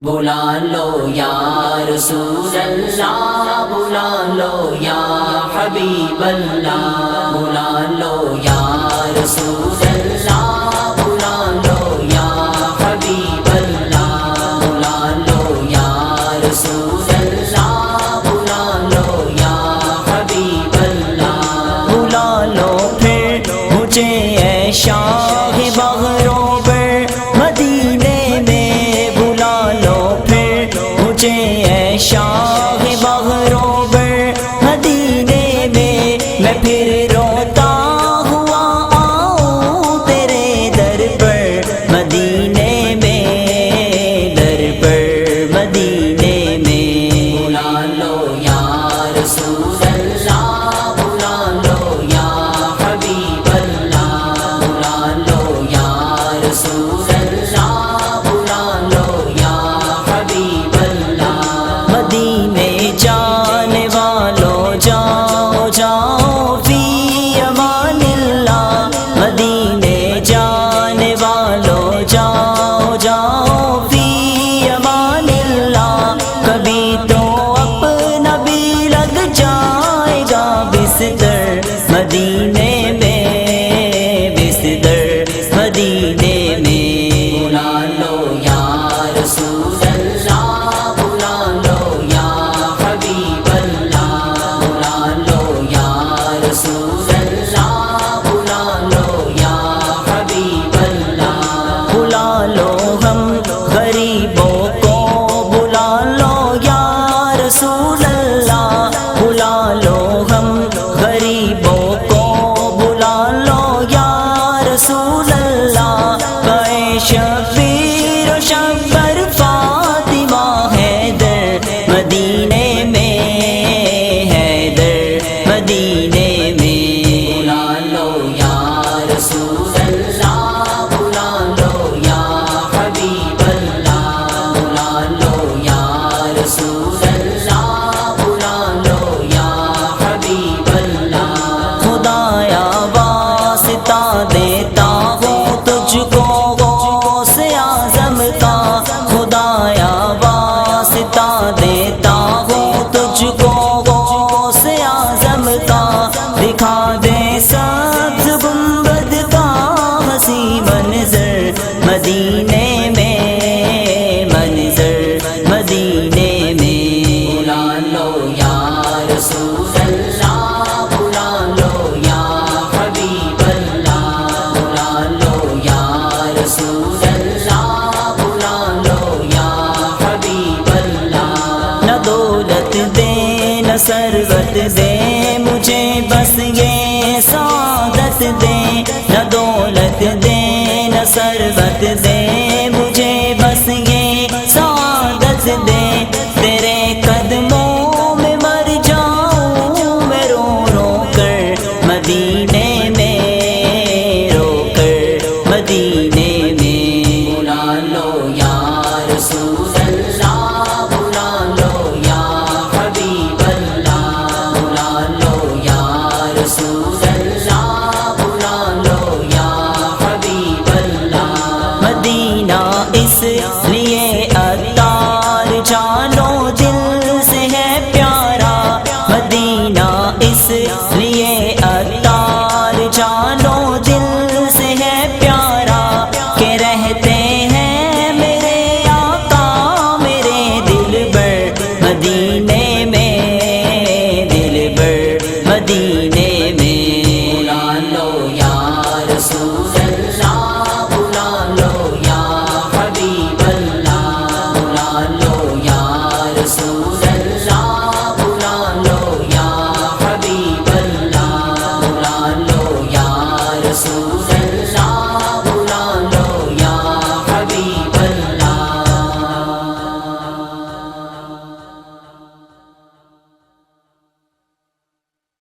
بلا لو یا رسول اللہ، بلا لو یا حبیب اللہ، بلا لو یا رسول اللہ، بلا لو یا حبیب اللہ، بلا لو یا رسول اللہ، بلا لو یا حبیب اللہ، بلا لو پھر مجھے اے شاہ بغروں پر مدینے میں، بلا لو پھر مجھے اے شاہ بغروں پر مدینے میں پھر روتا ہوا آؤں تیرے در پر مدینے میں، در پر مدینے میں، بلا لو یا رسول اللہ، بلا لو یا حبیب اللہ، بلا لو یا رسول اللہ، بلا لو یا حبیب اللہ، مدینے جانے والوں جاؤ جاؤ فی امان اللہ، مدینے جانے والوں جاؤ جاؤ فی امان اللہ، کبھی تو اپنا بھی لگ جائے گا بستر مدینے میں، بستر مدینے میں، بلا لو یا رسول اللہ، بلا لو یا حبیب اللہ، بلا لو یا رسول اللہ، بلا لو یا حبیب اللہ، بلا لو ہم غریبوں کو، بلا لو یا رسول اللہ، بلا لو ہم غریبوں کو، بلا لو یا رسول اللہ، بے شبیر و شبر فاطمہ حیدر مدینے میں، حیدر مدینے میں، بلا لو یا رسول اللہ، بلا لو یا حبیب اللہ، بلا لو یا رسول اللہ، بلا لو یا حبیب اللہ، خدایا واسطہ دیتا ہوں تجھ کو غوث اعظم کا، خدایا واسطہ دیتا ہوں تجھ کو غوث اعظم کا، دکھا دے سبز گنبد کا حسین منظر مدینے میں، منظر مدینے میں، بلا لو یا رسول اللہ، بلا لو یا حبیب اللہ، بلا لو یا رسول اللہ، بلا لو یا حبیب اللہ، نہ دولت دے نہ ثروت دے مجھے بس یہ سعادت دے، نہ دولت دے نہ ثروت دے مجھے بس یہ سعادت دے، تیرے قدموں میں مر جاؤں میں رو رو کر مدینے میں، رو کر مدینے میں، بلا لو یا رسول اللہ، بلا لو یا حبیب اللہ، بلا لو یا رسول اللہ، بلا لو یا حبیب اللہ، مدینہ اس لیے عطار جانو دل سے ہے پیارا، مدینہ اس لیے عطار جانو دل سے ہے پیارا، کہ رہتے ہیں میرے آقا میرے دل بر مدینے میں، دل بر مدینے میں، بلا لو یا رسول اللہ، بلا لو یا حبیب اللہ، بلا لو یا رسول اللہ، بلا لو یا حبیب اللہ، بلا لو یا رسول اللہ،